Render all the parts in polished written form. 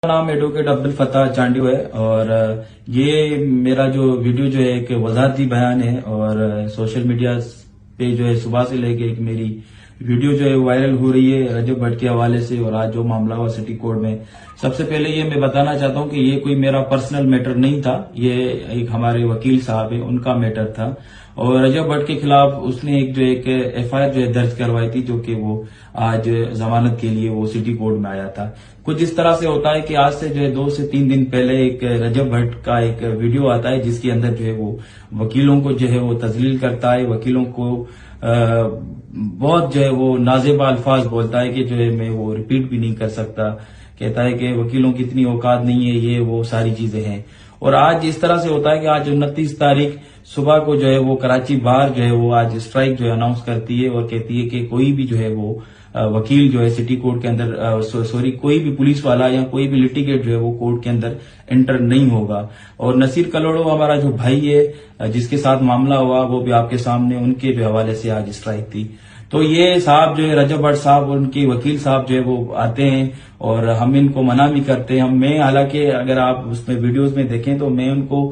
नाम advocate Abdul Fattah Chandio है और ये मेरा जो वीडियो जो है एक वजाहती बयान है और सोशल मीडिया पे जो है सुबह से लेके एक मेरी वीडियो जो है वायरल हो रही है रजब भट्ट के हवाले से। और आज जो मामला हुआ सिटी कोर्ट में, सबसे पहले ये मैं बताना चाहता हूँ कि ये कोई मेरा पर्सनल मैटर नहीं था, ये एक हमारे वकील साहब है उनका मैटर था। और रजब भट्ट के खिलाफ उसने एक एफआईआर जो है दर्ज करवाई थी, जो कि वो आज जमानत के लिए वो सिटी कोर्ट में आया था। कुछ इस तरह से होता है कि आज से जो है 2 से 3 दिन पहले एक रजब भट्ट का एक वीडियो आता है जिसके अंदर जो है वो वकीलों को जो है वो तजलील करता है, वकीलों को बहुत जो है वो नाजेबा अल्फाज बोलता है कि जो है मैं वो रिपीट भी नहीं कर सकता। कहता है कि वकीलों की इतनी औकात नहीं है, ये वो सारी चीजें हैं। और आज इस तरह से होता है कि आज 29 तारीख सुबह को जो है वो कराची बार जो है वो आज स्ट्राइक जो है अनाउंस करती है और कहती है कि कोई भी जो है वो वकील जो है सिटी कोर्ट के अंदर कोई भी पुलिस वाला या कोई भी लिटिगेट जो है वो कोर्ट के अंदर एंटर नहीं होगा। और नसीर कलोड़ो हमारा जो भाई है जिसके साथ मामला हुआ वो भी आपके सामने, उनके भी हवाले से आज स्ट्राइक थी। तो ये साहब जो है रजब भट्ट साहब और उनके वकील साहब जो है वो आते हैं और हम इनको मना भी करते हैं। मैं हालांकि अगर आप उसमें वीडियोस में देखें तो मैं उनको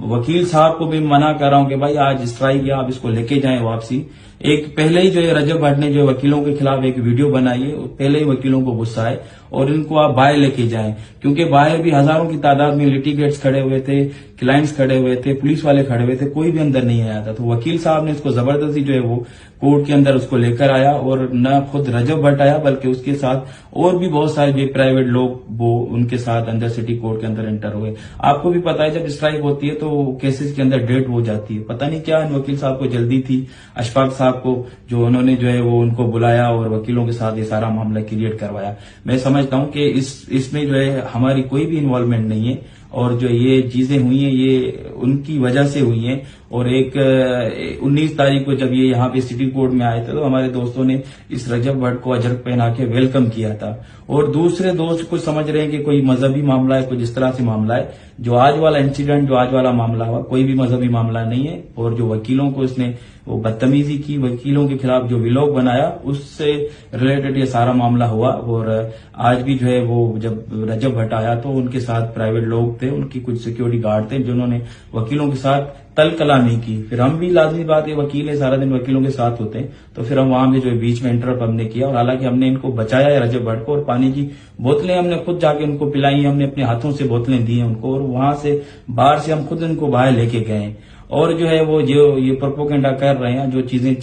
वकील साहब को भी मना कर रहा हूं कि भाई आज स्ट्राइक है, आप इसको लेके जाएं वापसी। एक पहले ही जो है रजब भट्ट ने जो वकीलों के खिलाफ एक वीडियो बनाई है, पहले ही वकीलों को गुस्सा है और इनको आप बाहर लेके जाएं, क्योंकि बाहर भी हजारों की तादाद में लिटिगेट्स खड़े हुए थे, क्लाइंट्स खड़े हुए थे, पुलिस वाले खड़े हुए थे, कोई भी अंदर नहीं आया था। तो वकील साहब ने इसको जबरदस्ती जो है वो कोर्ट के अंदर उसको लेकर आया और न खुद रजब भट्ट आया बल्कि उसके साथ और भी बहुत सारे जो प्राइवेट लोग वो उनके साथ अंदर सिटी कोर्ट के अंदर एंटर हुए। आपको भी पता है जब स्ट्राइक होती है तो केसेस के अंदर डेट हो जाती है, पता नहीं क्या वकील साहब को जल्दी थी, अशफाक साहब को जो उन्होंने जो है वो उनको बुलाया और वकीलों के साथ ये सारा मामला क्रिएट करवाया। मैं समझता हूं कि इसमें जो है हमारी कोई भी इन्वॉल्वमेंट नहीं है और जो ये चीजें हुई हैं ये उनकी वजह से हुई हैं। और 19 तारीख को जब ये यहाँ पे सिटी कोर्ट में आए थे तो हमारे दोस्तों ने इस रजब भट्ट को अजरक पहना के वेलकम किया था। और दूसरे दोस्त कुछ समझ रहे हैं कि कोई मजहबी मामला है, कुछ इस तरह से मामला है। जो आज वाला इंसिडेंट, जो आज वाला मामला हुआ, कोई भी मजहबी मामला नहीं है। और जो वकीलों को इसने वो बदतमीजी की, वकीलों के खिलाफ जो विलोक बनाया, उससे रिलेटेड ये सारा मामला हुआ। और आज भी जो है वो जब रजब भट्ट आया तो उनके साथ प्राइवेट लोग थे, उनकी कुछ सिक्योरिटी गार्ड थे जिन्होंने वकीलों के साथ तल कलामी की। फिर हम भी, लाजमी बात है वकील है, सारा दिन वकीलों के साथ होते हैं, तो फिर हम वहां पे जो बीच में इंटरप्ट हमने किया। और हालांकि हमने इनको बचाया है रजब भट्ट को, और पानी की बोतलें हमने खुद जाके उनको पिलाई, हमने अपने हाथों से बोतलें दी हैं उनको, और वहां से बाहर से हम खुद उनको बाहर लेके गए। और जो है वो जो ये प्रोपोगेंडा कर रहे हैं, जो चीजें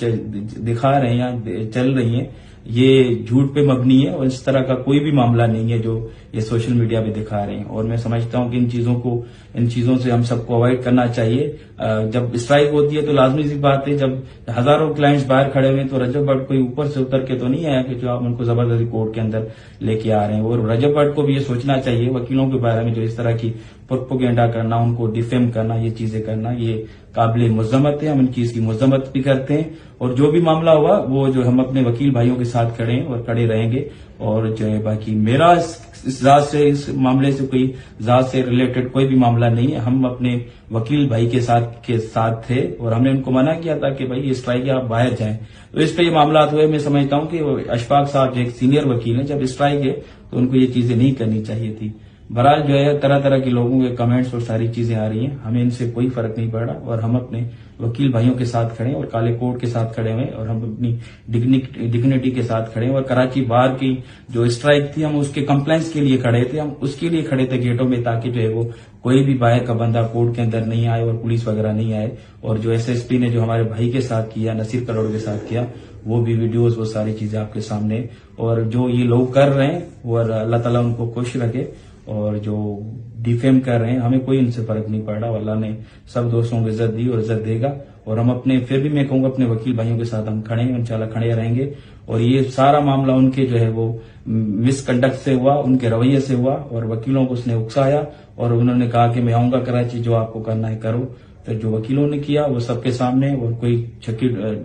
दिखा रहे हैं या चल रही हैं, ये झूठ पे मबनी है और इस तरह का कोई भी मामला नहीं है जो ये सोशल मीडिया पे दिखा रहे हैं। और मैं समझता हूं कि इन चीजों से हम सबको अवॉइड करना चाहिए। जब स्ट्राइक होती है तो लाजमी सी बात है, जब हजारों क्लाइंट्स बाहर खड़े हुए हैं तो रजब भट्ट कोई ऊपर से उतर के तो नहीं आया कि जो आप उनको जबरदस्ती कोर्ट के अंदर लेके आ रहे हैं। और रजब भट्ट को भी ये सोचना चाहिए वकीलों के बारे में जो इस तरह की प्रोपोगेंडा करना, उनको डिफेम करना, ये चीजें करना, ये काबिल मुज़म्मत है। हम इन चीज की मुज़म्मत भी करते हैं और जो भी मामला हुआ वो जो हम अपने वकील भाइयों के साथ खड़े हैं और खड़े रहेंगे। और जो है बाकी मेरा इस मामले से कोई जात से रिलेटेड कोई भी मामला नहीं है। हम अपने वकील भाई के साथ थे और हमने उनको मना किया था कि भाई ये स्ट्राइक है, आप बाहर जाएं। तो इस पे ये मामला हुए। मैं समझता हूं कि अशफाक साहब जो एक सीनियर वकील हैं, जब स्ट्राइक है तो उनको ये चीजें नहीं करनी चाहिए थी। बहरहाल जो है तरह तरह के लोगों के कमेंट्स और सारी चीजें आ रही हैं, हमें इनसे कोई फर्क नहीं पड़ रहा और हम अपने वकील भाइयों के साथ खड़े हैं और काले कोर्ट के साथ खड़े हुए और हम अपनी डिग्निटी के साथ खड़े हैं। और कराची बार की जो स्ट्राइक थी, हम उसके कंप्लेंट्स के लिए खड़े थे, हम उसके लिए खड़े थे गेटों में, ताकि जो है वो कोई भी बाहर का बंदा कोर्ट के अंदर नहीं आए और पुलिस वगैरह नहीं आए। और जो एसएसपी ने जो हमारे भाई के साथ किया, नसीर कलोड़ो के साथ किया, वो भी वीडियोस, वो सारी चीजें आपके सामने। और जो ये लोग कर रहे हैं वो अल्लाह ताला उनको खुश रखे। और जो डिफेम कर रहे हैं, हमें कोई इनसे फर्क नहीं पड़ रहा। अल्लाह ने सब दोस्तों को इज्जत दी और इज्जत देगा। और हम अपने, फिर भी मैं कहूंगा, अपने वकील भाइयों के साथ हम खड़े हैं, इंशाल्लाह खड़े रहेंगे। और ये सारा मामला उनके जो है वो मिसकंडक्ट से हुआ, उनके रवैये से हुआ और वकीलों को उसने उकसाया और उन्होंने कहा कि मैं आऊंगा कराची, जो आपको करना है करो। तो जो वकीलों ने किया वो सबके सामने, और कोई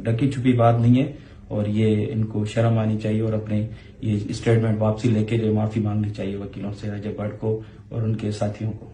ढकी छुपी बात नहीं है। और ये इनको शर्म आनी चाहिए और अपने ये स्टेटमेंट वापसी लेके जो माफी मांगनी चाहिए वकीलों से, रजब भट्ट को और उनके साथियों को।